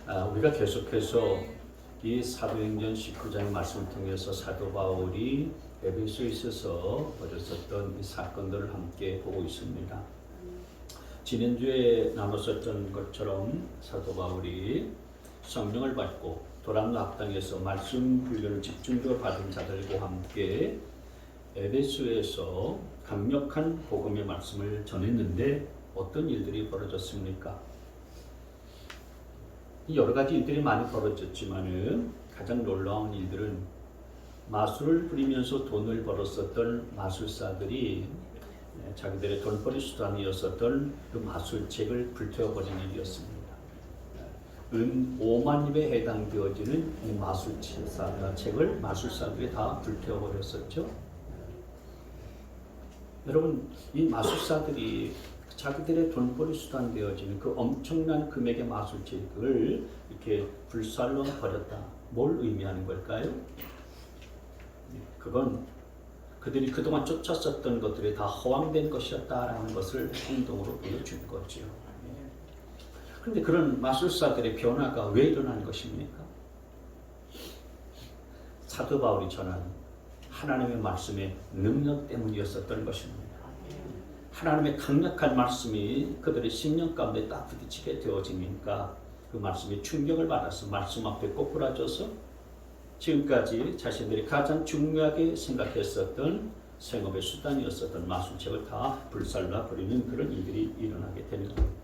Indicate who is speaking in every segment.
Speaker 1: 우리가 계속해서 이 사도행전 19장의 말씀을 통해서 사도 바울이 에베소에 있어서 벌였었던 이 사건들을 함께 보고 있습니다. 지난주에 나눴었던 것처럼 사도 바울이 성령을 받고 도란노 학당에서 말씀 훈련을 집중적으로 받은 자들과 함께 에베소에서 강력한 복음의 말씀을 전했는데 어떤 일들이 벌어졌습니까? 여러 가지 일들이 많이 벌어졌지만은 가장 놀라운 일들은 마술을 부리면서 돈을 벌었었던 마술사들이 자기들의 돈벌이 수단이었었던 그 마술책을 불태워버린 일이었습니다. 은 5만 입에 해당되어지는 이 마술책을 마술사들이 다 불태워버렸었죠. 여러분, 이 마술사들이 자기들의 돈벌이 수단 되어지는 그 엄청난 금액의 마술책을 이렇게 불살로 버렸다. 뭘 의미하는 걸까요? 그건 그들이 그동안 쫓았었던 것들이 다 허황된 것이었다라는 것을 행동으로 보여준 거죠. 그런데 그런 마술사들의 변화가 왜 일어난 것입니까? 사도 바울이 전한 하나님의 말씀의 능력 때문이었었던 것입니다. 하나님의 강력한 말씀이 그들의 심령 가운데 딱 부딪히게 되어지니까 그 말씀이 충격을 받아서 말씀 앞에 꼬꾸라져서 지금까지 자신들이 가장 중요하게 생각했었던 생업의 수단이었었던 마술책을 다 불살라 버리는 그런 일들이 일어나게 되는 겁니다.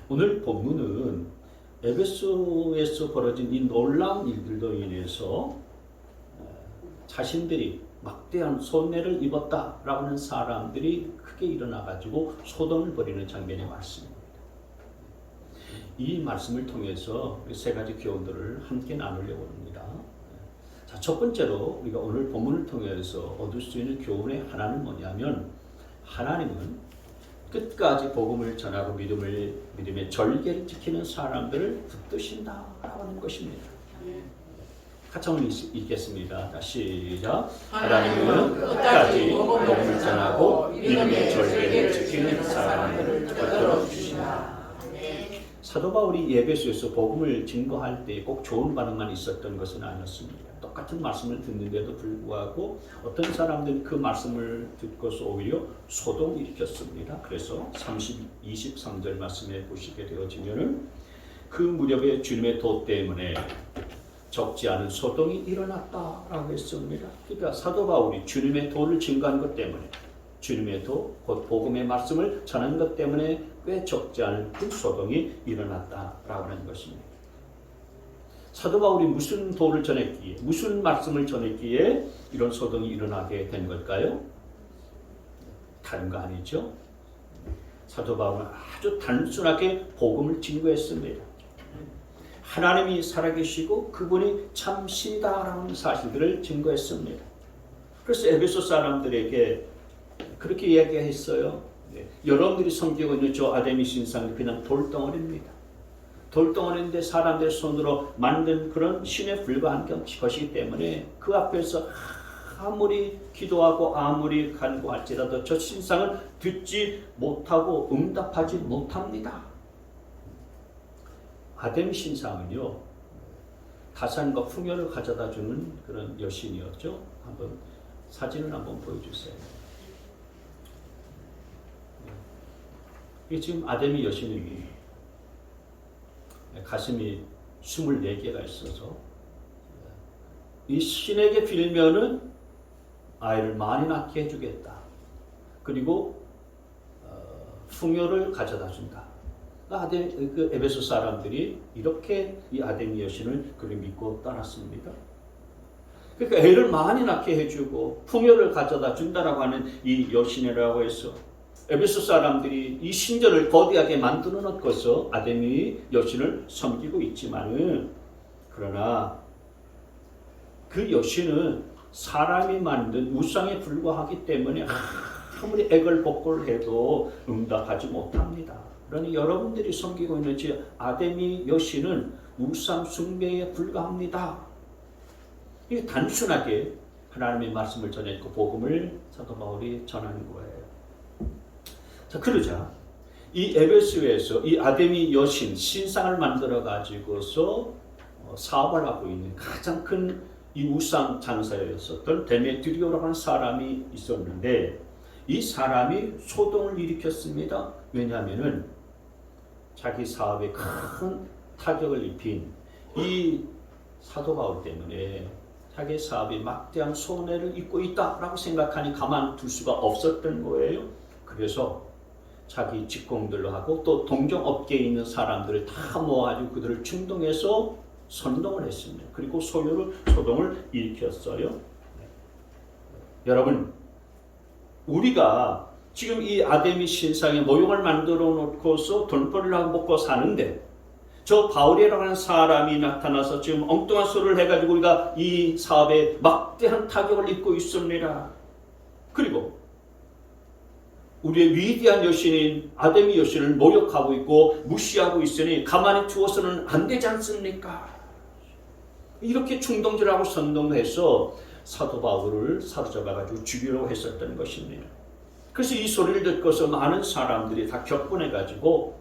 Speaker 1: 오늘 본문은 에베소에서 벌어진 이 놀라운 일들로 인해서 자신들이 막대한 손해를 입었다라고 하는 사람들이 크게 일어나가지고 소동을 벌이는 장면의 말씀입니다. 이 말씀을 통해서 세 가지 교훈들을 함께 나누려고 합니다. 자, 첫 번째로 우리가 오늘 본문을 통해서 얻을 수 있는 교훈의 하나는 뭐냐면 하나님은 끝까지 복음을 전하고 믿음의 절개를 지키는 사람들을 붙드신다라고 하는 것입니다. 같이 한번 읽겠습니다. 자, 시작. 하나님은 끝까지 복음을 전하고 믿음의 절개를 지키는 사람들을 붙들어 주신다. 사도 바울이 에베소에서 복음을 증거할 때 꼭 좋은 반응만 있었던 것은 아니었습니다. 똑같은 말씀을 듣는데도 불구하고 어떤 사람들은 그 말씀을 듣고서 오히려 소동을 일으켰습니다. 그래서 23절 말씀에 보시게 되어지면은 그 무렵에 주님의 도 때문에 적지 않은 소동이 일어났다라고 했습니다. 그러니까 사도 바울이 주님의 도를 증거한 것 때문에 주님의 도, 곧 복음의 말씀을 전한 것 때문에 꽤 적지 않은 그 소동이 일어났다라고 하는 것입니다. 사도 바울이 무슨 도를 전했기에, 무슨 말씀을 전했기에 이런 소동이 일어나게 된 걸까요? 다른 거 아니죠? 사도 바울은 아주 단순하게 복음을 증거했습니다. 하나님이 살아계시고 그분이 참 신이다라는 사실들을 증거했습니다. 그래서 에베소 사람들에게 그렇게 이야기했어요. 여러분들이 섬기고 있는 저 아데미 신상은 그냥 돌덩어리입니다. 돌덩어리인데 사람들의 손으로 만든 그런 신에 불과한 것이기 때문에 그 앞에서 아무리 기도하고 아무리 간구할지라도 저 신상은 듣지 못하고 응답하지 못합니다. 아데미 신상은요, 가산과 풍요를 가져다 주는 그런 여신이었죠. 한번 사진을 한번 보여주세요. 이게 지금 아데미 여신이 가슴이 24개가 있어서 이 신에게 빌면은 아이를 많이 낳게 해주겠다. 그리고 풍요를 가져다 준다. 그 에베소 사람들이 이렇게 이 아데미 여신을 그를 믿고 떠났습니다. 그러니까 애를 많이 낳게 해주고 풍요를 가져다 준다라고 하는 이 여신이라고 해서 에베소 사람들이 이 신전을 거대하게 만들어 놓고서 아데미 여신을 섬기고 있지만은 그러나 그 여신은 사람이 만든 우상에 불과하기 때문에 아무리 애걸복걸을 해도 응답하지 못합니다. 그러니 여러분들이 섬기고 있는 지 아데미 여신은 우상 숭배에 불과합니다. 이게 단순하게 하나님의 말씀을 전했고 복음을 사도 바울이 전하는 거예요. 자, 그러자 이 에베소에서 이 아데미 여신 신상을 만들어 가지고서 사업을 하고 있는 가장 큰 이 우상 장사였었던 데메트리오라고 하는 사람이 있었는데 이 사람이 소동을 일으켰습니다. 왜냐하면은 자기 사업에 큰 타격을 입힌 이 사도 바울 때문에 자기 사업이 막대한 손해를 입고 있다라고 생각하니 가만둘 수가 없었던 거예요. 그래서 자기 직공들로 하고 또 동종업계에 있는 사람들을 다 모아가지고 그들을 충동해서 선동을 했습니다. 그리고 소동을 일으켰어요. 여러분, 우리가 지금 이 아데미 신상의 모형을 만들어 놓고서 돈벌이를 하고 먹고 사는데 저 바울이라고 하는 사람이 나타나서 지금 엉뚱한 소리를 해가지고 우리가 이 사업에 막대한 타격을 입고 있습니다. 그리고 우리의 위대한 여신인 아데미 여신을 모욕하고 있고 무시하고 있으니 가만히 두어서는 안 되지 않습니까? 이렇게 충동질하고 선동해서 사도 바울을 사로잡아가지고 죽이려고 했었던 것입니다. 그래서 이 소리를 듣고서 많은 사람들이 다 격분해가지고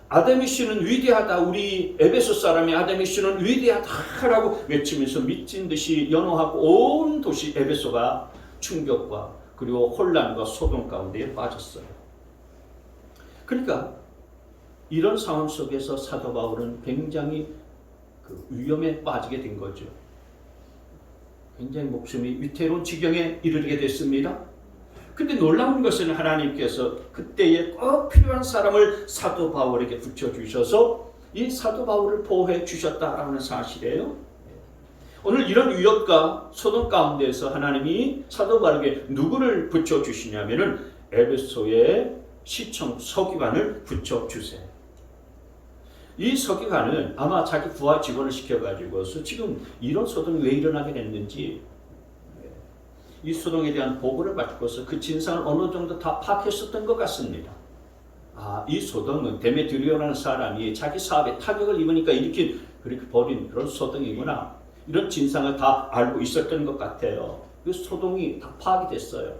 Speaker 1: 아데미 씨는 위대하다. 우리 에베소 사람이 아데미 씨는 위대하다라고 외치면서 미친 듯이 연호하고 온 도시 에베소가 충격과 그리고 혼란과 소동 가운데에 빠졌어요. 그러니까 이런 상황 속에서 사도 바울은 굉장히 그 위험에 빠지게 된 거죠. 굉장히 목숨이 위태로운 지경에 이르게 됐습니다. 근데 놀라운 것은 하나님께서 그때에 꼭 필요한 사람을 사도 바울에게 붙여주셔서 이 사도 바울을 보호해 주셨다라는 사실이에요. 오늘 이런 위협과 소동 가운데서 하나님이 사도 바울에게 누구를 붙여주시냐면은 에베소의 시청 서기관을 붙여주세요. 이 서기관은 아마 자기 부하 직원을 시켜가지고서 지금 이런 소동이 왜 일어나게 됐는지 이 소동에 대한 보고를 받고서 그 진상을 어느 정도 다 파악했었던 것 같습니다. 이 소동은 데메트리오라는 사람이 자기 사업에 타격을 입으니까 이렇게 그렇게 벌인 그런 소동이구나. 이런 진상을 다 알고 있었던 것 같아요. 그 소동이 다 파악이 됐어요.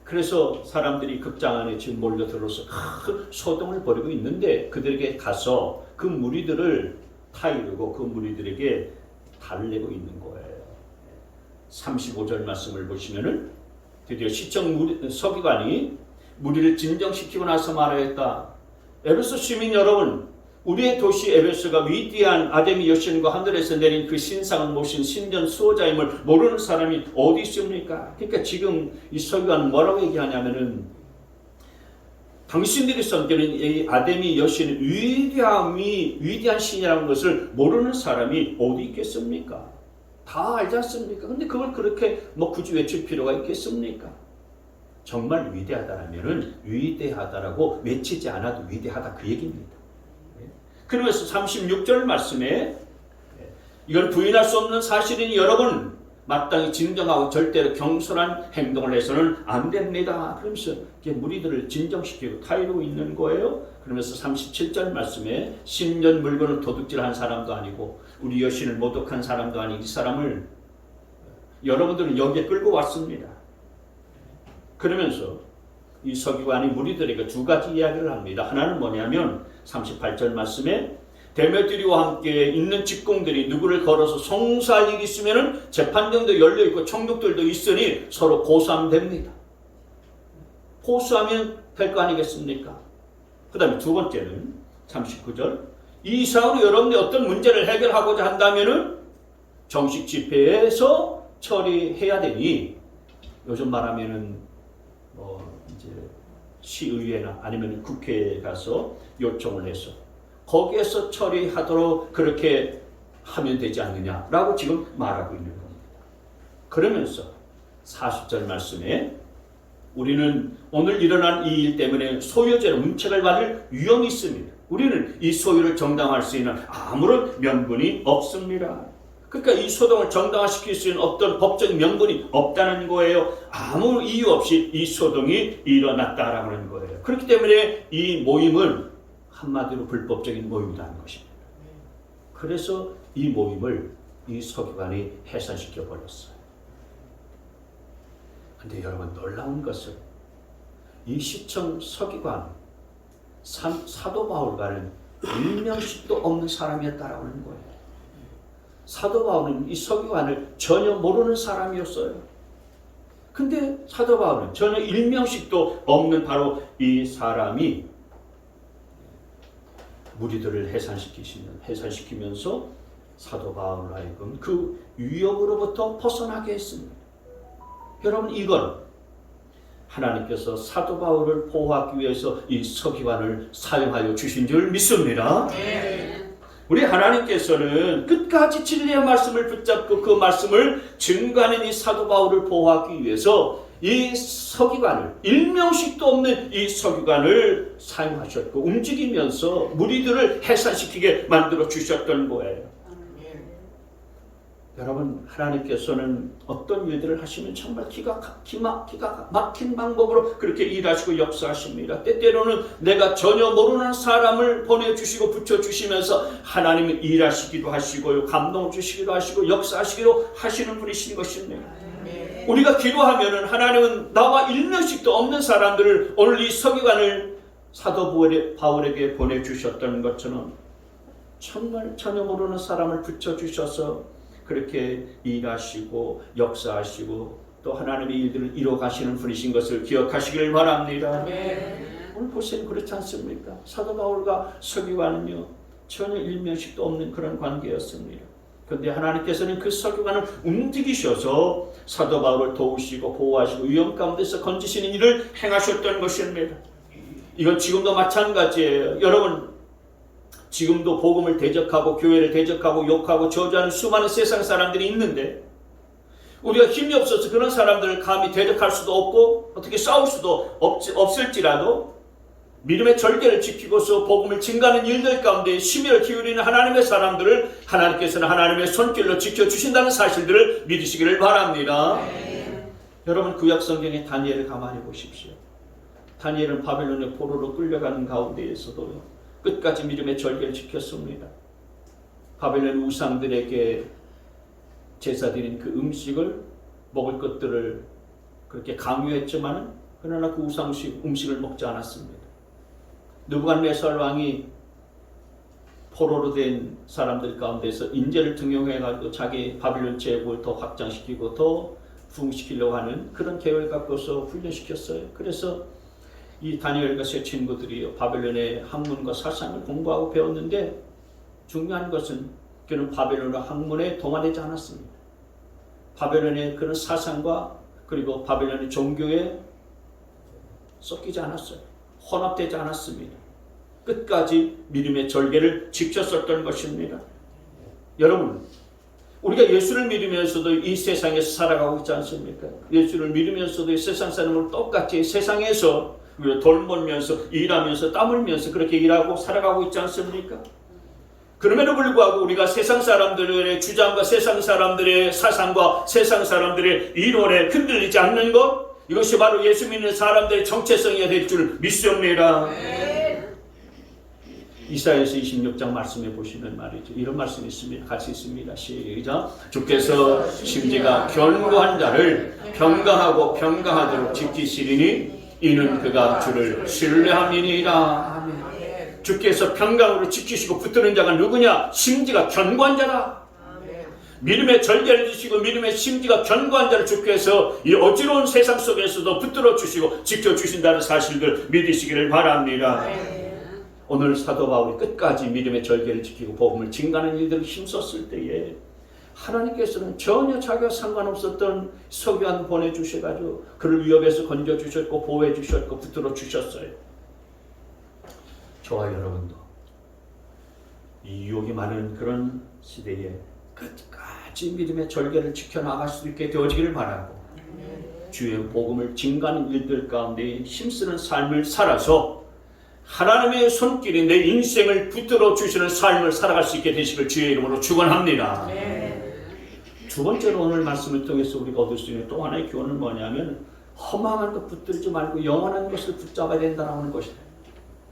Speaker 1: 그래서 사람들이 극장 안에 지금 몰려들어서 큰 소동을 벌이고 있는데 그들에게 가서 그 무리들을 타이르고 그 무리들에게 달래고 있는 거예요. 35절 말씀을 보시면은 드디어 시청 서기관이 무리를 진정시키고 나서 말하였다. 에베소 시민 여러분, 우리의 도시 에베소가 위대한 아데미 여신과 하늘에서 내린 그 신상을 모신 신전 수호자임을 모르는 사람이 어디 있습니까? 그러니까 지금 이 서기관은 뭐라고 얘기하냐면은 당신들이 섬기는 이 아데미 여신의 위대한 신이라는 것을 모르는 사람이 어디 있겠습니까? 다 알지 않습니까? 근데 그걸 그렇게 굳이 외칠 필요가 있겠습니까? 정말 위대하다라면은 위대하다라고 외치지 않아도 위대하다 그 얘기입니다. 그러면서 36절 말씀에 이건 부인할 수 없는 사실이니 여러분 마땅히 진정하고 절대로 경솔한 행동을 해서는 안 됩니다. 그러면서 무리들을 진정시키고 타이르고 있는 거예요. 그러면서 37절 말씀에 신전 물건을 도둑질한 사람도 아니고 우리 여신을 모독한 사람도 아닌 이 사람을 여러분들은 여기에 끌고 왔습니다. 그러면서 이 서기관이 무리들에게 두 가지 이야기를 합니다. 하나는 뭐냐면 38절 말씀에 데메트리와 함께 있는 직공들이 누구를 걸어서 송사할 일이 있으면 재판정도 열려있고 총독들도 있으니 서로 고소하면 됩니다. 고소하면 될 거 아니겠습니까? 그 다음에 두 번째는 39절 이 이상으로 여러분이 어떤 문제를 해결하고자 한다면 정식 집회에서 처리해야 되니 요즘 말하면은 이제 시의회나 아니면 국회에 가서 요청을 해서 거기에서 처리하도록 그렇게 하면 되지 않느냐라고 지금 말하고 있는 겁니다. 그러면서 40절 말씀에 우리는 오늘 일어난 이 일 때문에 소유죄로 문책을 받을 위험이 있습니다. 우리는 이 소유를 정당화할 수 있는 아무런 명분이 없습니다. 그러니까 이 소동을 정당화시킬 수 있는 어떤 법적 명분이 없다는 거예요. 아무 이유 없이 이 소동이 일어났다라고 하는 거예요. 그렇기 때문에 이 모임은 한마디로 불법적인 모임이라는 것입니다. 그래서 이 모임을 이 서기관이 해산시켜 버렸어요. 근데 여러분 놀라운 것은 이 시청 서기관 사도 바울과는 일명식도 없는 사람이었다라고 하는 거예요. 사도 바울은 이 서기관을 전혀 모르는 사람이었어요. 근데 사도 바울은 전혀 일명식도 없는 바로 이 사람이 무리들을 해산시키면서 사도 바울로 하여금 그 위협으로부터 벗어나게 했습니다. 여러분, 이건 하나님께서 사도 바울을 보호하기 위해서 이 서기관을 사용하여 주신 줄 믿습니다. 우리 하나님께서는 끝까지 진리의 말씀을 붙잡고 그 말씀을 증거하는 이 사도 바울을 보호하기 위해서 이 서기관을, 일명식도 없는 이 서기관을 사용하셨고 움직이면서 무리들을 해산시키게 만들어 주셨던 거예요. 여러분, 하나님께서는 어떤 일들을 하시면 정말 기가 막힌 방법으로 그렇게 일하시고 역사하십니다. 때때로는 내가 전혀 모르는 사람을 보내주시고 붙여주시면서 하나님은 일하시기도 하시고요, 감동을 주시기도 하시고 역사하시기도 하시는 분이신 것입니다. 우리가 기도하면은 하나님은 나와 일명식도 없는 사람들을 오늘 이 서기관을 사도 바울에게 보내주셨던 것처럼 정말 전혀 모르는 사람을 붙여주셔서 그렇게 일하시고 역사하시고 또 하나님의 일들을 이뤄 가시는 분이신 것을 기억하시기를 바랍니다. 오늘 보세요, 그렇지 않습니까? 사도 바울과 서기관은요 전혀 일면식도 없는 그런 관계였습니다. 그런데 하나님께서는 그 서기관을 움직이셔서 사도 바울을 도우시고 보호하시고 위험 가운데서 건지시는 일을 행하셨던 것입니다. 이건 지금도 마찬가지예요. 여러분, 지금도 복음을 대적하고 교회를 대적하고 욕하고 저주하는 수많은 세상 사람들이 있는데 우리가 힘이 없어서 그런 사람들을 감히 대적할 수도 없고 어떻게 싸울 수도 없을지라도 믿음의 절개를 지키고서 복음을 증가하는 일들 가운데 심혈을 기울이는 하나님의 사람들을 하나님께서는 하나님의 손길로 지켜주신다는 사실들을 믿으시기를 바랍니다. 여러분, 구약 성경의 다니엘을 가만히 보십시오. 다니엘은 바벨론의 포로로 끌려가는 가운데에서도 끝까지 믿음의 절개를 지켰습니다. 바벨론 우상들에게 제사드린 그 음식을 먹을 것들을 그렇게 강요했지만 그러나 그 음식을 먹지 않았습니다. 느부갓네살 왕이 포로로 된 사람들 가운데서 인재를 등용해가지고 자기 바벨론 제국을 더 확장시키고 더 부흥시키려고 하는 그런 계획을 갖고서 훈련시켰어요. 그래서 이 다니엘과 세 친구들이 바벨론의 학문과 사상을 공부하고 배웠는데 중요한 것은 그는 바벨론의 학문에 동화되지 않았습니다. 바벨론의 그런 사상과 그리고 바벨론의 종교에 섞이지 않았어요. 혼합되지 않았습니다. 끝까지 믿음의 절개를 지켰었던 것입니다. 여러분, 우리가 예수를 믿으면서도 이 세상에서 살아가고 있지 않습니까? 예수를 믿으면서도 이 세상 사람을 똑같이 세상에서 돌보면서 일하면서 땀 흘면서 그렇게 일하고 살아가고 있지 않습니까? 그럼에도 불구하고 우리가 세상 사람들의 주장과 세상 사람들의 사상과 세상 사람들의 이론에 흔들리지 않는 것, 이것이 바로 예수 믿는 사람들의 정체성이 될 줄 믿습니다. 이사야서 26장 말씀에 보시면 말이죠. 이런 말씀이 있습니다. 같이 있습니다. 시작. 주께서 심지가 견고한 자를 평강하고 평강하도록 지키시리니 이는 그가 주를 신뢰함이니이다. 주께서 평강으로 지키시고 붙드는 자가 누구냐? 심지가 견고한 자다. 믿음의 절개를 주시고 믿음의 심지가 견고한 자를 주께서 이 어지러운 세상 속에서도 붙들어 주시고 지켜주신다는 사실을 믿으시기를 바랍니다. 오늘 사도 바울이 끝까지 믿음의 절개를 지키고 복음을 증가하는 일들을 힘썼을 때에 하나님께서는 전혀 자기와 상관없었던 서기관 보내주셔가지고 그를 위협에서 건져주셨고 보호해주셨고 붙들어 주셨어요. 저와 여러분도 이 유혹이 많은 그런 시대에 끝까지 믿음의 절개를 지켜나갈 수 있게 되어지기를 바라고 주의 복음을 증가하는 일들 가운데 힘쓰는 삶을 살아서 하나님의 손길이 내 인생을 붙들어 주시는 삶을 살아갈 수 있게 되시길 주의 이름으로 축원합니다. 두 번째로 오늘 말씀을 통해서 우리가 얻을 수 있는 또 하나의 교훈은 뭐냐면 허망한 것 붙들지 말고 영원한 것을 붙잡아야 된다는 것이다.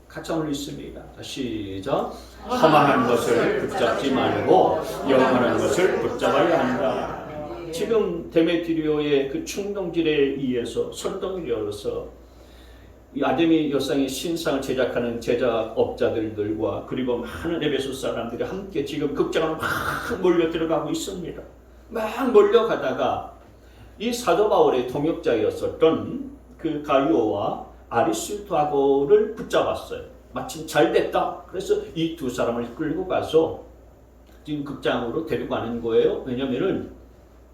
Speaker 1: 같이 한번 읽습니다. 시작. 허망한 것을 붙잡지 말고 영원한 것을 붙잡아야 한다. 지금 데메트리오의 그 충동질에 의해서 선동이 되어서 이 아데미 여상의 신상을 제작하는 제작업자들과 그리고 많은 에베소 사람들이 함께 지금 극장으로 막 몰려 들어가고 있습니다. 막 몰려가다가 이 사도 바울의 동역자였었던 그 가이오와 아리스토하고를 붙잡았어요. 마침 잘 됐다. 그래서 이 두 사람을 끌고 가서 지금 극장으로 데리고 가는 거예요. 왜냐면은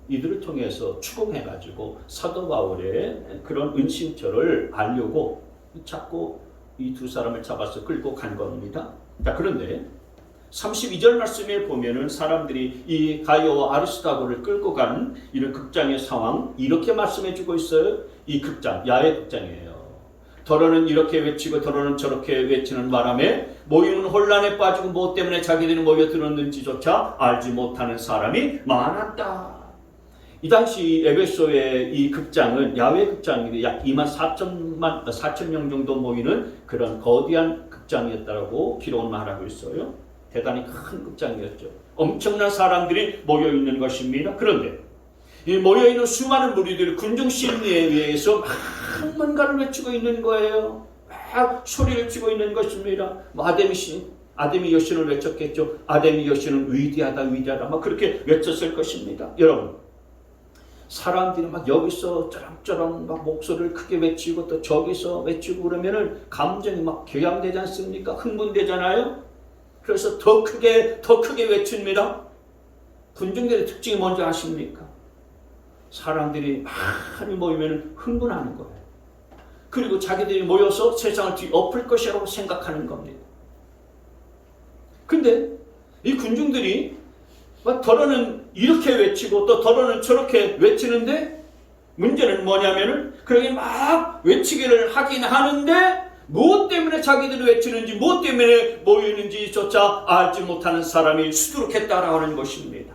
Speaker 1: 이들을 통해서 추궁해가지고 사도 바울의 그런 은신처를 알려고 자꾸 이 두 사람을 잡아서 끌고 간 겁니다. 자, 그런데 32절 말씀에 보면은 사람들이 이 가이오와 아리스토하고를 끌고 간 이런 극장의 상황 이렇게 말씀해 주고 있어요. 이 극장, 야외 극장이에요. 더러는 이렇게 외치고 더러는 저렇게 외치는 바람에 모이는 혼란에 빠지고 무엇 때문에 자기들이 모여들었는지조차 알지 못하는 사람이 많았다. 이 당시 에베소의 이 극장은 야외 극장인데 약 24,000명 정도 모이는 그런 거대한 극장이었다고 기록은 말하고 있어요. 대단히 큰 극장이었죠. 엄청난 사람들이 모여 있는 것입니다. 그런데 이 모여 있는 수많은 무리들이 군중 심리에 의해서 막 뭔가를 외치고 있는 거예요. 막 소리를 치고 있는 것입니다. 아데미 여신을 외쳤겠죠. 아데미 여신은 위대하다, 위대하다. 막 그렇게 외쳤을 것입니다. 여러분, 사람들이 막 여기서 쩌렁쩌렁 막 목소리를 크게 외치고 또 저기서 외치고 그러면은 감정이 막 격양되지 않습니까? 흥분되잖아요. 그래서 더 크게 외칩니다. 군중들의 특징이 뭔지 아십니까? 사람들이 많이 모이면 흥분하는 거예요. 그리고 자기들이 모여서 세상을 뒤엎을 것이라고 생각하는 겁니다. 근데 이 군중들이 막 더러는 이렇게 외치고 또 더러는 저렇게 외치는데 문제는 뭐냐면은 그렇게 막 외치기를 하긴 하는데 무엇 때문에 자기들이 외치는지 무엇 때문에 모이는지조차 알지 못하는 사람이 수두룩했다라고 하는 것입니다.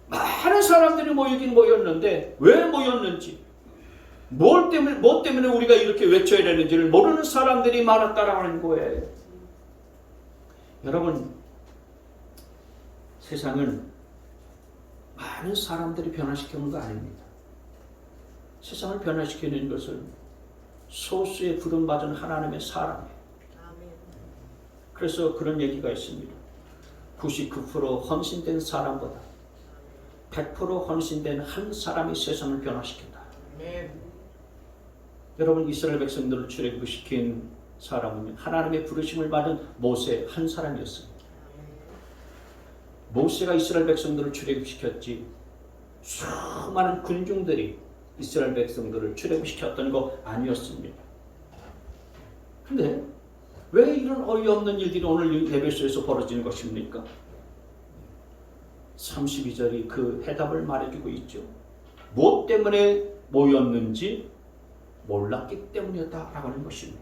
Speaker 1: 많은 사람들이 모이긴 모였는데 왜 모였는지 무엇 때문에 우리가 이렇게 외쳐야 되는지를 모르는 사람들이 많았다라고 하는 거예요. 여러분, 세상은 많은 사람들이 변화시키는 거 아닙니다. 세상을 변화시키는 것은 소수의 부름받은 하나님의 사람이에요. 그래서 그런 얘기가 있습니다. 99% 헌신된 사람보다 100% 헌신된 한 사람이 세상을 변화시킨다. 여러분, 이스라엘 백성들을 출애굽시킨 사람은 하나님의 부르심을 받은 모세 한 사람이었습니다. 모세가 이스라엘 백성들을 출애굽시켰지 수많은 군중들이 이스라엘 백성들을 출애굽시켰던 거 아니었습니다. 근데 왜 이런 어이없는 일들이 오늘 에베소에서 벌어지는 것입니까? 32절이 그 해답을 말해주고 있죠. 무엇 때문에 모였는지 몰랐기 때문이었다라고 하는 것입니다.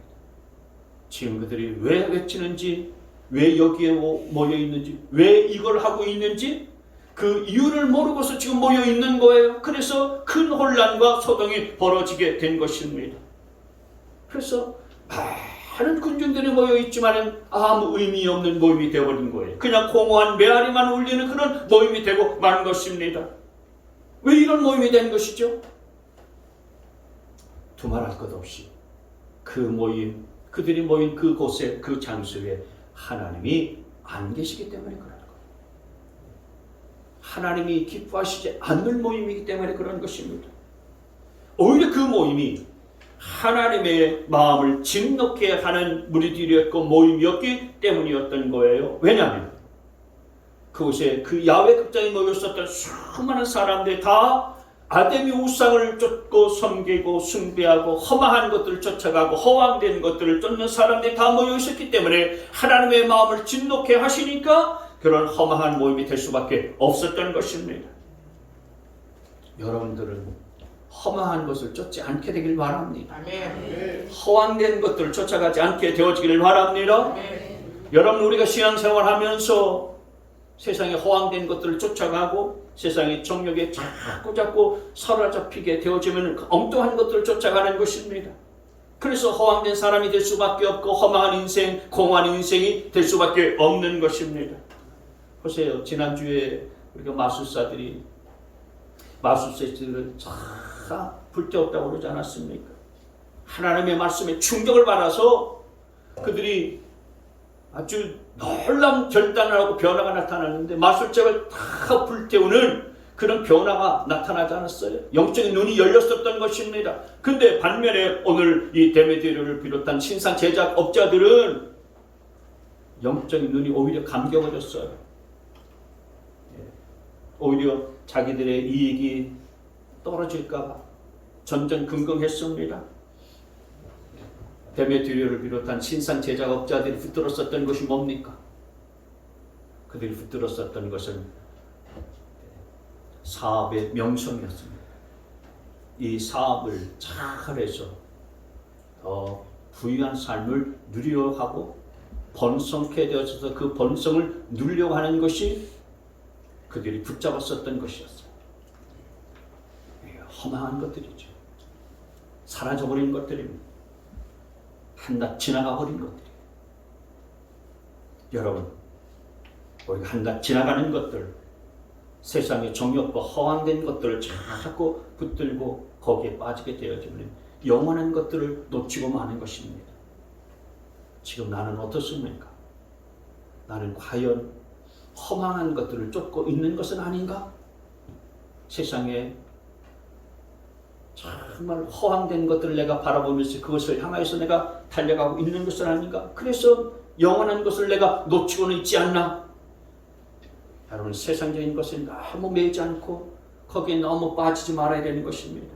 Speaker 1: 지금 그들이 왜 외치는지, 왜 여기에 모여 있는지, 왜 이걸 하고 있는지 그 이유를 모르고서 지금 모여 있는 거예요. 그래서 큰 혼란과 소동이 벌어지게 된 것입니다. 그래서 많은 군중들이 모여 있지만 아무 의미 없는 모임이 되어버린 거예요. 그냥 공허한 메아리만 울리는 그런 모임이 되고 만 것입니다. 왜 이런 모임이 된 것이죠? 두말할 것 없이 그 모임, 그들이 모인 그곳에, 그 장소에 하나님이 안 계시기 때문에 그런 거예요. 하나님이 기뻐하시지 않는 모임이기 때문에 그런 것입니다. 오히려 그 모임이 하나님의 마음을 진노케 하는 무리들이었고 모임이었기 때문이었던 거예요. 왜냐하면 그곳에 그 야외 극장에 모였었던 수많은 사람들이 다 아데미 우상을 쫓고 섬기고 숭배하고 허망한 것들을 쫓아가고 허황된 것들을 쫓는 사람들이 다 모여 있었기 때문에 하나님의 마음을 진노케 하시니까 그런 허망한 모임이 될 수밖에 없었던 것입니다. 여러분들은 허망한 것을 쫓지 않게 되길 바랍니다. 아멘. 허황된 것들을 쫓아가지 않게 되어지기를 바랍니다. 아멘. 여러분, 우리가 신앙생활하면서 세상에 허황된 것들을 쫓아가고 세상의 정욕에 자꾸 사로잡히게 되어지면 엉뚱한 것들을 쫓아가는 것입니다. 그래서 허황된 사람이 될 수밖에 없고 허망한 인생, 공허한 인생이 될 수밖에 없는 것입니다. 보세요. 지난주에 우리가 마술사들을 다 불태웠다고 그러지 않았습니까? 하나님의 말씀에 충격을 받아서 그들이 아주 놀라운 결단을 하고 변화가 나타나는데 마술장을 다 불태우는 그런 변화가 나타나지 않았어요. 영적인 눈이 열렸었던 것입니다. 근데 반면에 오늘 이 데메디오를 비롯한 신상 제작업자들은 영적인 눈이 오히려 감겨버렸어요. 오히려 자기들의 이익이 떨어질까봐 전전긍긍했습니다. 데메디오를 비롯한 신상 제작업자들이 붙들었었던 것이 뭡니까? 그들이 붙들었었던 것은 사업의 명성이었습니다. 이 사업을 잘해서 더 부유한 삶을 누리려고 하고 번성케 되어서 그 번성을 누리려고 하는 것이 그들이 붙잡았었던 것이었어요. 허망한 것들이죠. 사라져버린 것들입니다. 한낱 지나가버린 것들이에요. 여러분, 우리가 한낱 지나가는 것들, 세상의 정욕과 허황된 것들을 자꾸 붙들고 거기에 빠지게 되어지면 영원한 것들을 놓치고 마는 것입니다. 지금 나는 어떻습니까? 나는 과연 허망한 것들을 쫓고 있는 것은 아닌가? 세상에 정말 허황된 것들을 내가 바라보면서 그것을 향하여서 내가 달려가고 있는 것은 아닌가? 그래서 영원한 것을 내가 놓치고는 있지 않나? 여러분, 세상적인 것에 너무 매이지 않고 거기에 너무 빠지지 말아야 되는 것입니다.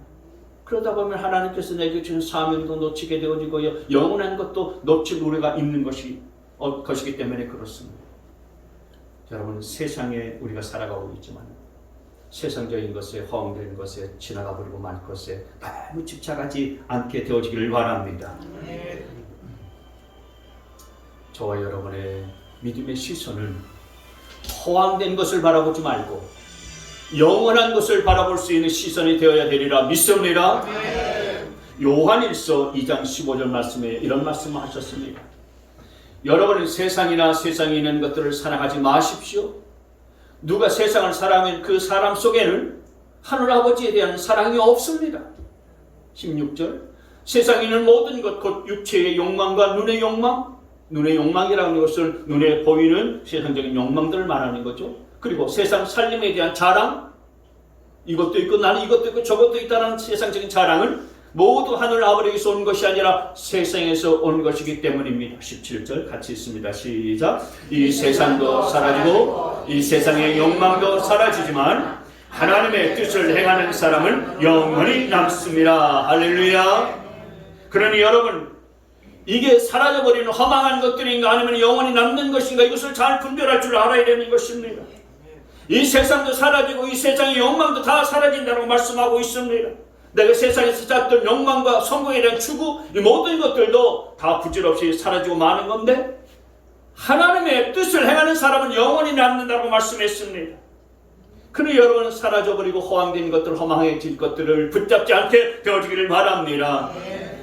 Speaker 1: 그러다 보면 하나님께서 내게 주신 사명도 놓치게 되어지고 영원한 것도 놓칠 우리가 있는 것이기 때문에 그렇습니다. 여러분, 세상에 우리가 살아가고 있지만 세상적인 것에, 허황된 것에, 지나가 버리고 말 것에 너무 집착하지 않게 되어지기를 바랍니다. 저와 여러분의 믿음의 시선은 허황된 것을 바라보지 말고 영원한 것을 바라볼 수 있는 시선이 되어야 되리라 믿습니다. 요한일서 2장 15절 말씀에 이런 말씀을 하셨습니다. 여러분은 세상이나 세상에 있는 것들을 사랑하지 마십시오. 누가 세상을 사랑하면 그 사람 속에는 하늘아버지에 대한 사랑이 없습니다. 16절, 세상에 있는 모든 것, 곧 육체의 욕망과 눈의 욕망, 눈의 욕망이라는 것은 눈에 보이는 세상적인 욕망들을 말하는 거죠. 그리고 세상 살림에 대한 자랑, 이것도 있고 나는 이것도 있고 저것도 있다는 세상적인 자랑은 모두 하늘 아버지에게서 온 것이 아니라 세상에서 온 것이기 때문입니다. 17절 같이 있습니다. 시작. 이 세상도 사라지고 이 세상의 욕망도 사라지지만 하나님의 뜻을 행하는 사람은 영원히 남습니다. 할렐루야. 그러니 여러분, 이게 사라져버리는 허망한 것들인가 아니면 영원히 남는 것인가, 이것을 잘 분별할 줄 알아야 되는 것입니다. 이 세상도 사라지고 이 세상의 욕망도 다 사라진다고 말씀하고 있습니다. 내가 세상에서 찾던 욕망과 성공에 대한 추구, 이 모든 것들도 다 부질없이 사라지고 마는 건데 하나님의 뜻을 행하는 사람은 영원히 남는다고 말씀했습니다. 그러니 여러분은 사라져버리고 허황된 것들, 허망해질 것들을 붙잡지 않게 되어지기를 바랍니다.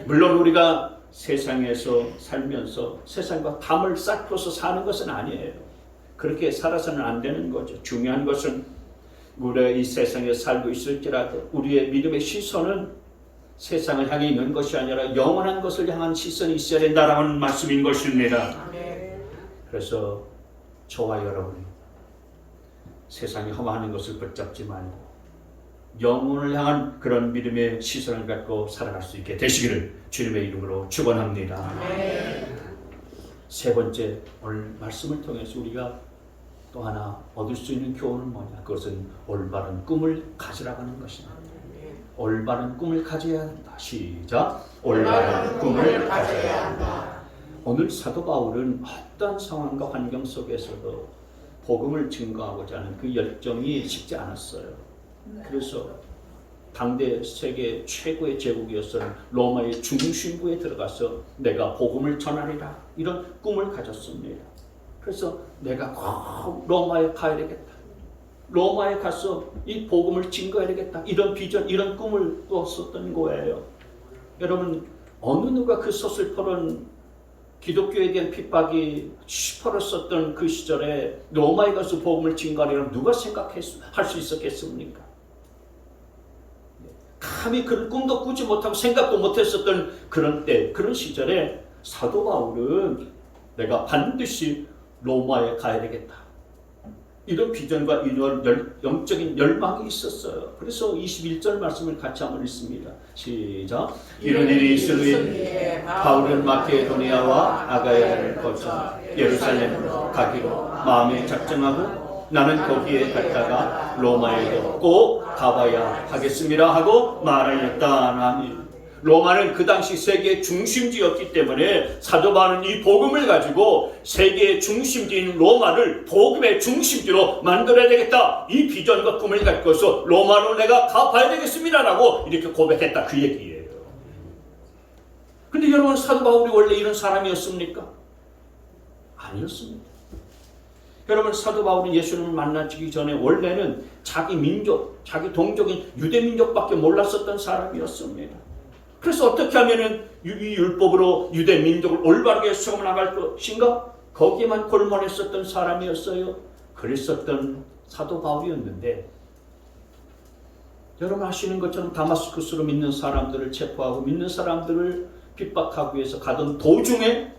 Speaker 1: 물론 우리가 세상에서 살면서 세상과 담을 쌓고서 사는 것은 아니에요. 그렇게 살아서는 안 되는 거죠. 중요한 것은 우리가 이 세상에 살고 있을지라도 우리의 믿음의 시선은 세상을 향해 있는 것이 아니라 영원한 것을 향한 시선이 있어야 된다라는 말씀인 것입니다. 그래서 저와 여러분이 세상에 험한 것을 붙잡지 말고 영혼을 향한 그런 믿음의 시선을 갖고 살아갈 수 있게 되시기를 주님의 이름으로 축원합니다. 세 번째, 오늘 말씀을 통해서 우리가 또 하나 얻을 수 있는 교훈은 뭐냐? 그것은 올바른 꿈을 가지라고 하는 것입니다. 올바른 꿈을 가져야 한다. 시작. 올바른 꿈을 가져야 한다. 오늘 사도 바울은 어떤 상황과 환경 속에서도 복음을 증거하고자 하는 그 열정이 식지 않았어요. 그래서 당대 세계 최고의 제국이었던 로마의 중심부에 들어가서 내가 복음을 전하리라, 이런 꿈을 가졌습니다. 그래서 내가 꼭 로마에 가야 되겠다, 로마에 가서 이 복음을 증거해야 되겠다, 이런 비전, 이런 꿈을 꿨었던 거예요. 여러분, 어느 누가 그 서슬퍼런 기독교에 대한 핍박이 시퍼렀었던 그 시절에 로마에 가서 복음을 증거하리라 누가 생각할 수 있었겠습니까? 감히 그런 꿈도 꾸지 못하고 생각도 못했었던 그런 때, 그런 시절에 사도 바울은 내가 반드시 로마에 가야 되겠다, 이런 비전과 영적인 열망이 있었어요. 그래서 21절 말씀을 같이 한번 읽습니다. 시작. 이런 일이 있을 후에 바울은 마케도니아와 아가야를 거쳐 예루살렘으로 가기로 마음에 작정하고 나는 거기에 갔다가 로마에도 꼭 가봐야 하겠습니다 하고 말하였다. 로마는 그 당시 세계의 중심지였기 때문에 사도 바울은 이 복음을 가지고 세계의 중심지인 로마를 복음의 중심지로 만들어야 되겠다, 이 비전과 꿈을 갖고서 로마로 내가 가봐야 되겠습니다라고 이렇게 고백했다, 그 얘기예요. 근데 여러분, 사도 바울이 원래 이런 사람이었습니까? 아니었습니다. 여러분, 사도 바울은 예수님을 만나기 전에 원래는 자기 민족, 자기 동족인 유대 민족밖에 몰랐었던 사람이었습니다. 그래서 어떻게 하면은 이 율법으로 유대 민족을 올바르게 세워 나갈 것인가? 거기에만 골몰했었던 사람이었어요. 그랬었던 사도 바울이었는데, 여러분 아시는 것처럼 다마스쿠스로 믿는 사람들을 체포하고 믿는 사람들을 핍박하기 위해서 가던 도중에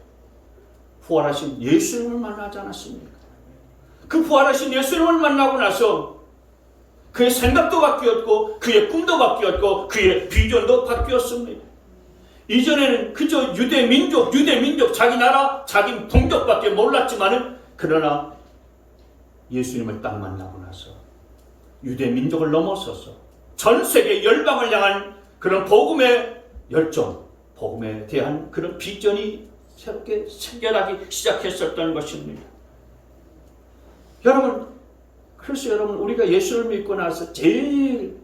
Speaker 1: 부활하신 예수님을 만나지 않았습니까? 그 부활하신 예수님을 만나고 나서 그의 생각도 바뀌었고 그의 꿈도 바뀌었고 그의 비전도 바뀌었습니다. 이전에는 그저 유대 민족 자기 나라 자기 동족밖에 몰랐지만은, 그러나 예수님을 딱 만나고 나서 유대 민족을 넘어서서 전 세계 열방을 향한 그런 복음의 열정, 복음에 대한 그런 비전이 새롭게 생겨나기 시작했었던 것입니다. 여러분, 그래서 여러분, 우리가 예수를 믿고 나서 제일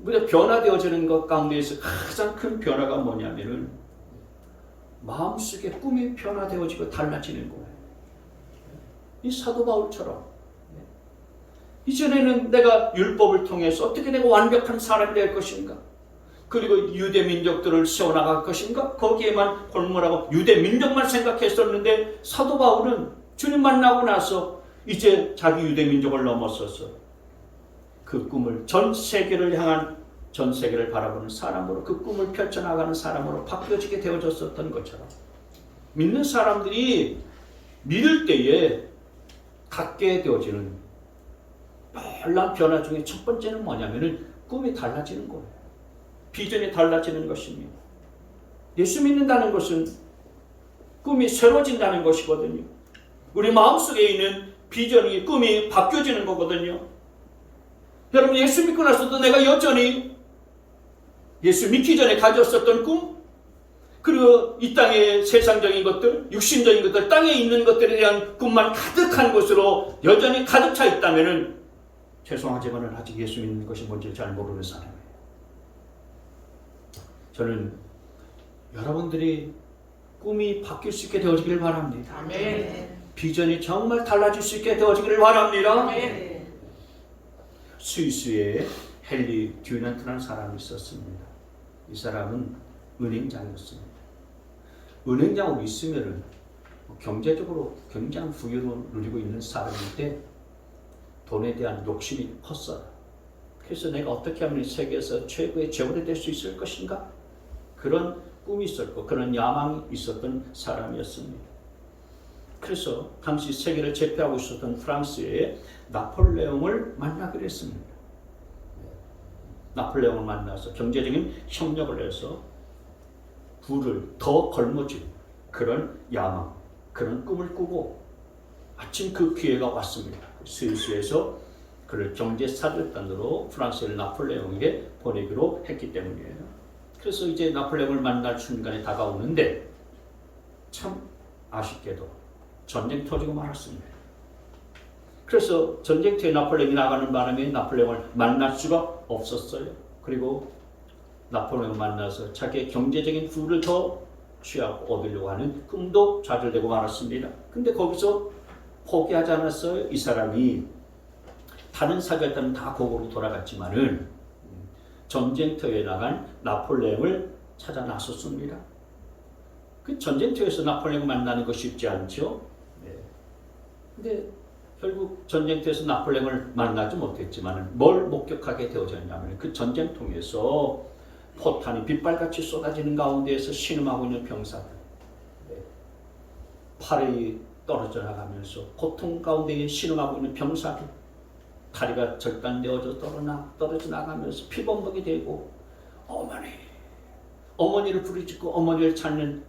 Speaker 1: 우리가 변화되어지는 것 가운데에서 가장 큰 변화가 뭐냐면은 마음속에 꿈이 변화되어지고 달라지는 거예요. 이 사도 바울처럼 이전에는 내가 율법을 통해서 어떻게 내가 완벽한 사람이 될 것인가, 그리고 유대 민족들을 세워나갈 것인가, 거기에만 골몰하고 유대 민족만 생각했었는데, 사도 바울은 주님 만나고 나서 이제 자기 유대 민족을 넘어서서 그 꿈을 전 세계를 향한, 전 세계를 바라보는 사람으로, 그 꿈을 펼쳐나가는 사람으로 바뀌어지게 되어졌었던 것처럼, 믿는 사람들이 믿을 때에 갖게 되어지는 놀라운 변화 중에 첫 번째는 뭐냐면은 꿈이 달라지는 거예요. 비전이 달라지는 것입니다. 예수 믿는다는 것은 꿈이 새로워진다는 것이거든요. 우리 마음속에 있는 비전이, 꿈이 바뀌어지는 거거든요. 여러분, 예수 믿고 나서도 내가 여전히 예수 믿기 전에 가졌었던 꿈, 그리고 이 땅의 세상적인 것들, 육신적인 것들, 땅에 있는 것들에 대한 꿈만 가득한 것으로 여전히 가득 차 있다면은 죄송하지만 아직 예수 믿는 것이 뭔지 잘 모르는 사람이에요. 저는 여러분들이 꿈이 바뀔 수 있게 되어지기를 바랍니다.
Speaker 2: 아멘.
Speaker 1: 비전이 정말 달라질 수 있게 되어지기를 바랍니다.
Speaker 2: 아멘.
Speaker 1: 스위스에 헨리 듀넌트라는 사람이 있었습니다. 이 사람은 은행장이었습니다. 은행장으로 있으면은 경제적으로 굉장히 부유를 누리고 있는 사람인데 돈에 대한 욕심이 컸어요. 그래서 내가 어떻게 하면 세계에서 최고의 재벌이 될 수 있을 것인가? 그런 꿈이 있었고 그런 야망이 있었던 사람이었습니다. 그래서 당시 세계를 제패하고 있었던 프랑스의 나폴레옹을 만나기로 했습니다. 나폴레옹을 만나서 경제적인 협력을 해서 부를 더 걸머쥐는 그런 야망, 그런 꿈을 꾸고 마침 그 기회가 왔습니다. 스위스에서 그를 경제사절단으로 프랑스의 나폴레옹에게 보내기로 했기 때문이에요. 그래서 이제 나폴레옹을 만날 순간이 다가오는데 참 아쉽게도 전쟁이 터지고 말았습니다. 그래서 전쟁터에 나폴레옹이 나가는 바람에 나폴레옹을 만날 수가 없었어요. 그리고 나폴레옹을 만나서 자기의 경제적인 부를 더 취하고 얻으려고 하는 꿈도 좌절되고 말았습니다. 근데 거기서 포기하지 않았어요. 이 사람이 다른 사절단은 다 고국으로 돌아갔지만은 전쟁터에 나간 나폴레옹을 찾아 나섰습니다. 그 전쟁터에서 나폴레옹 만나는 거 쉽지 않죠. 네. 근데 결국 전쟁터에서 나폴레옹을 만나지 못했지만 뭘 목격하게 되어졌냐면 그 전쟁 통해서 포탄이 빗발같이 쏟아지는 가운데에서 신음하고 있는 병사들, 팔이 떨어져 나가면서 고통 가운데에 신음하고 있는 병사들, 다리가 절단되어져 떨어져 나가면서 피범벅이 되고 어머니를 부르짖고 어머니를 찾는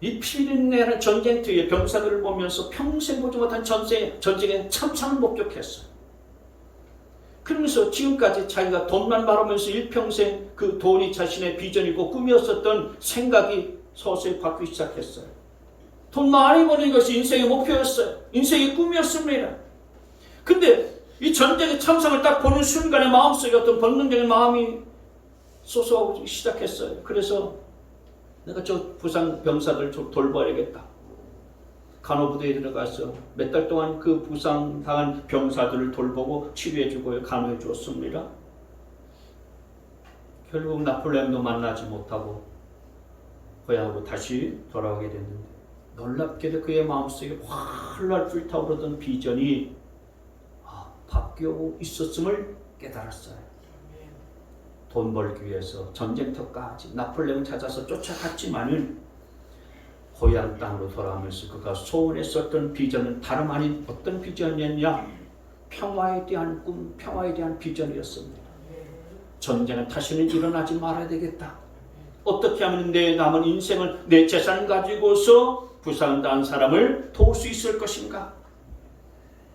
Speaker 1: 이 피리내는 전쟁터의 병사들을 보면서 평생 보지 못한 전쟁의 참상을 목격했어요. 그러면서 지금까지 자기가 돈만 바라면서 일평생 그 돈이 자신의 비전이고 꿈이었었던 생각이 서서히 바뀌기 시작했어요. 돈 많이 버는 것이 인생의 목표였어요. 인생의 꿈이었습니다. 근데 이 전쟁의 참상을 딱 보는 순간에 마음속에 어떤 본능적인 마음이 솟아오기 시작했어요. 그래서 내가 저 부상 병사들 좀 돌봐야겠다. 간호부대에 들어가서 몇 달 동안 그 부상당한 병사들을 돌보고 치료해주고 간호해 주었습니다. 결국 나폴레옹도 만나지 못하고 고향으로 다시 돌아오게 됐는데 놀랍게도 그의 마음속에 활활 불타오르던 비전이 바뀌고 있었음을 깨달았어요. 돈 벌기 위해서 전쟁터까지 나폴레옹 찾아서 쫓아갔지만은 고향 땅으로 돌아오면서 그가 소원했었던 비전은 다름 아닌 어떤 비전이었냐? 평화에 대한 꿈, 평화에 대한 비전이었습니다. 전쟁은 다시는 일어나지 말아야 되겠다. 어떻게 하면 내 남은 인생을 내 재산 가지고서 부상당한 사람을 도울 수 있을 것인가?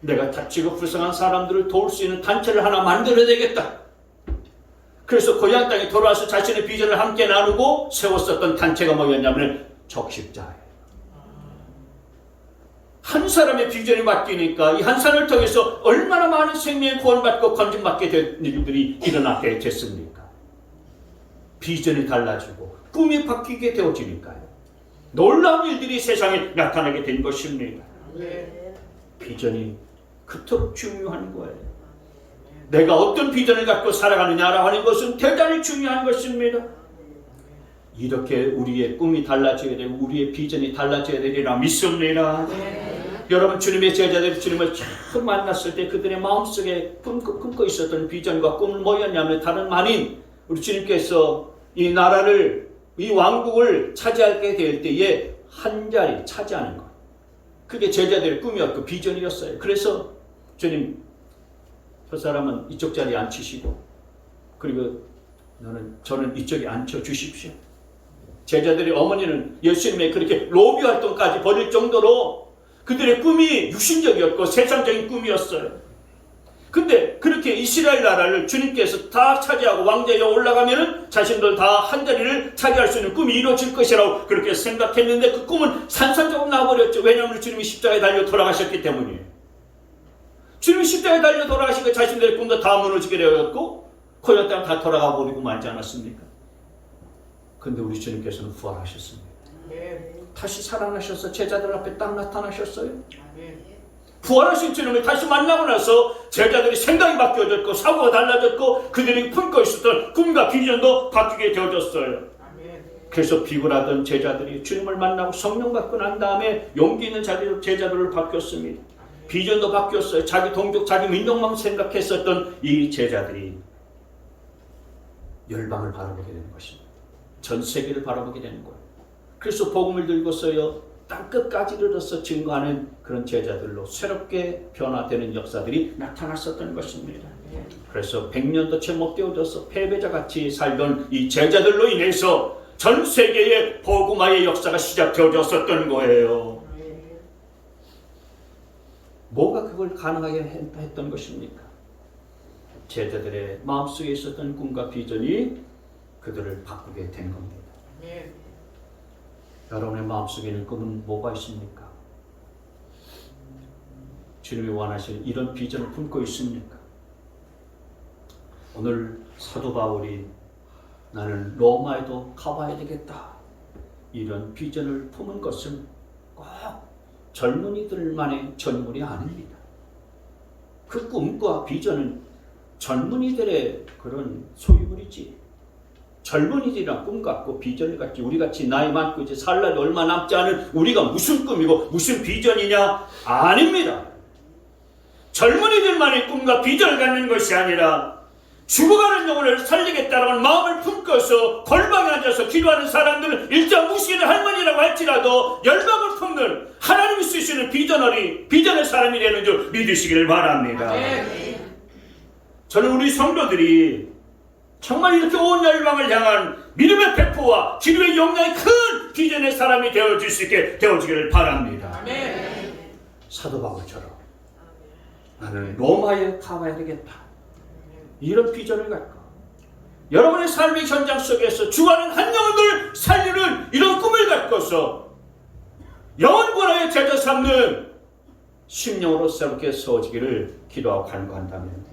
Speaker 1: 내가 다치고 불쌍한 사람들을 도울 수 있는 단체를 하나 만들어야 되겠다. 그래서 고향 땅에 돌아와서 자신의 비전을 함께 나누고 세웠었던 단체가 뭐였냐면 적십자예요. 한 사람의 비전이 바뀌니까 이 한 사람을 통해서 얼마나 많은 생명의 구원받고 건진받게 된 일들이 일어나게 됐습니까? 비전이 달라지고 꿈이 바뀌게 되어지니까요. 놀라운 일들이 세상에 나타나게 된 것입니다. 비전이 그토록 중요한 거예요. 내가 어떤 비전을 갖고 살아가느냐라고 하는 것은 대단히 중요한 것입니다. 이렇게 우리의 꿈이 달라져야 되고 우리의 비전이 달라져야 되리라 믿습니다. 여러분 주님의 제자들이 주님을 처음 만났을 때 그들의 마음속에 품고 있었던 비전과 꿈은 뭐였냐면 다름 아닌 우리 주님께서 이 나라를 이 왕국을 차지하게 될 때에 한 자리 차지하는 것. 그게 제자들의 꿈이었고 비전이었어요. 그래서 주님 저 사람은 이쪽 자리에 앉히시고 그리고 저는 이쪽에 앉혀주십시오. 제자들의 어머니는 예수님의 그렇게 로비 활동까지 벌일 정도로 그들의 꿈이 육신적이었고 세상적인 꿈이었어요. 근데 그렇게 이스라엘 나라를 주님께서 다 차지하고 왕좌에 올라가면은 자신들 다 한 자리를 차지할 수 있는 꿈이 이루어질 것이라고 그렇게 생각했는데 그 꿈은 산산조각 나버렸죠. 왜냐하면 주님이 십자가에 달려 돌아가셨기 때문이에요. 주님이 십자가에 달려 돌아가시니까 자신들의 꿈도 다 무너지게 되었고 고향 땅 다 돌아가 버리고 말지 않았습니까? 근데 우리 주님께서는 부활하셨습니다. 다시 살아나셔서 제자들 앞에 딱 나타나셨어요. 부활하신 주님을 다시 만나고 나서 제자들이 생각이 바뀌어졌고 사고가 달라졌고 그들이 품고 있었던 꿈과 비전도 바뀌게 되어졌어요. 그래서 비굴하던 제자들이 주님을 만나고 성령 받고 난 다음에 용기 있는 제자들로 바뀌었습니다. 비전도 바뀌었어요. 자기 동족, 자기 민족만 생각했었던 이 제자들이 열방을 바라보게 되는 것입니다. 전 세계를 바라보게 되는 거예요. 그래서 복음을 들고서요 땅끝까지 이르러서 증거하는 그런 제자들로 새롭게 변화되는 역사들이 나타났었던 것입니다. 그래서 100년도 채 못 되어져서 패배자같이 살던 이 제자들로 인해서 전 세계의 복음화의 역사가 시작되어졌었던 거예요. 뭐가 그걸 가능하게 했던 것입니까? 제자들의 마음속에 있었던 꿈과 비전이 그들을 바꾸게 된 겁니다. 여러분의 마음속에 있는 꿈은 뭐가 있습니까? 주님이 원하시는 이런 비전을 품고 있습니까? 오늘 사도 바울이 나는 로마에도 가봐야 되겠다 이런 비전을 품은 것은 꼭 젊은이들만의 전문이 아닙니다. 그 꿈과 비전은 젊은이들의 그런 소유물이지. 젊은이들이랑 꿈 갖고 비전을 갖지 우리같이 나이 많고 이제 살 날이 얼마 남지 않은 우리가 무슨 꿈이고 무슨 비전이냐? 아닙니다. 젊은이들만의 꿈과 비전을 갖는 것이 아니라 죽어가는 영혼을 살리겠다라는 마음을 품고서 골방에 앉아서 기도하는 사람들은 일자 무식인 할머니라고 할지라도 열망을 품는 하나님이 쓰시는 비전의 사람이 되는 줄 믿으시기를 바랍니다. 저는 우리 성도들이 정말 이렇게 온 열방을 향한 믿음의 배포와 기도의 용량이 큰 비전의 사람이 되어질 수 있게 되어지기를 바랍니다. 사도 바울처럼 나는 로마에 가봐야 되겠다, 이런 비전을 갖고 여러분의 삶의 현장 속에서 죽어가는 한 영혼을 살리는 이런 꿈을 갖고서 영원권의 제자 삼는 심령으로 새롭게 세워지기를 기도하고 간구한다면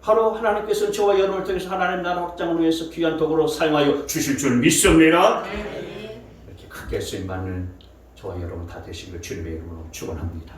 Speaker 1: 바로 하나님께서는 저와 여러분을 통해서 하나님 나라 확장을 위해서 귀한 도구로 사용하여 주실 줄 믿습니다. 이렇게 크게 쓰임받는 저와 여러분 다 되시기를 주님의 이름으로 축원합니다.